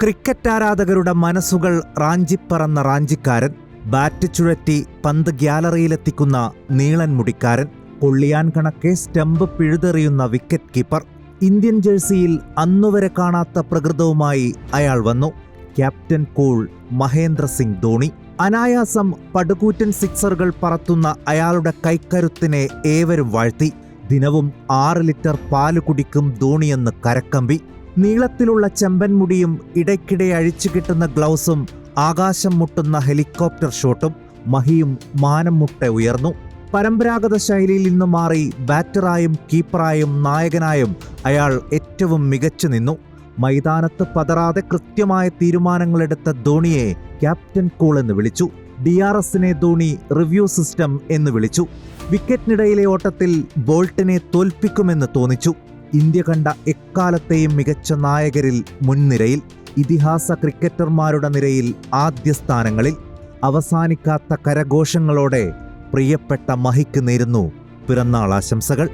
Cricket ആരാധകരുടെ മനസ്സുകൾ റാഞ്ചിപ്പറന്ന റാഞ്ചിക്കാരൻ, bat ചുഴറ്റി പന്ത് ഗ്യാലറിയിലെത്തിക്കുന്ന നീളൻ മുടിക്കാരൻ, കൊള്ളിയാൻ കണക്കെ സ്റ്റമ്പ് പിഴുതെറിയുന്ന വിക്കറ്റ് കീപ്പർ. ഇന്ത്യൻ ജേഴ്സിയിൽ അന്നുവരെ കാണാത്ത പ്രകൃതവുമായി അയാൾ വന്നു. Captain cool Mahendra Singh Dhoni. അനായാസം പടുകൂറ്റൻ സിക്സറുകൾ പറത്തുന്ന അയാളുടെ കൈക്കരുത്തിനെ ഏവരും വാഴ്ത്തി. ദിനവും 6 ലിറ്റർ പാല് കുടിക്കും ധോണിയെന്ന് കരക്കമ്പി. നീളത്തിലുള്ള ചെമ്പൻമുടിയും ഇടയ്ക്കിടെ അഴിച്ചു കിട്ടുന്ന ഗ്ലൗസും ആകാശം മുട്ടുന്ന ഹെലികോപ്റ്റർ ഷോട്ടും മഹിയും മാനം മുട്ടെ ഉയർന്നു. പരമ്പരാഗത ശൈലിയിൽ നിന്ന് മാറി ബാറ്ററായും കീപ്പറായും നായകനായും അയാൾ ഏറ്റവും മികച്ചു നിന്നു. മൈതാനത്ത് പതറാതെ കൃത്യമായ തീരുമാനങ്ങളെടുത്ത ധോണിയെ ക്യാപ്റ്റൻ കൂൾ എന്ന് വിളിച്ചു. DRSനെ ധോണി റിവ്യൂ സിസ്റ്റം എന്ന് വിളിച്ചു. വിക്കറ്റിനിടയിലെ ഓട്ടത്തിൽ ബോൾട്ടിനെ തോൽപ്പിക്കുമെന്ന് തോന്നിച്ചു. ഇന്ത്യ കണ്ട എക്കാലത്തെയും മികച്ച നായകരിൽ മുൻനിരയിൽ, ഇതിഹാസ ക്രിക്കറ്റർമാരുടെ നിരയിൽ ആദ്യ സ്ഥാനങ്ങളിൽ. അവസാനിക്കാത്ത കരഘോഷങ്ങളോടെ പ്രിയപ്പെട്ട മഹിക്ക് നേരുന്നു പിറന്നാൾ ആശംസകൾ.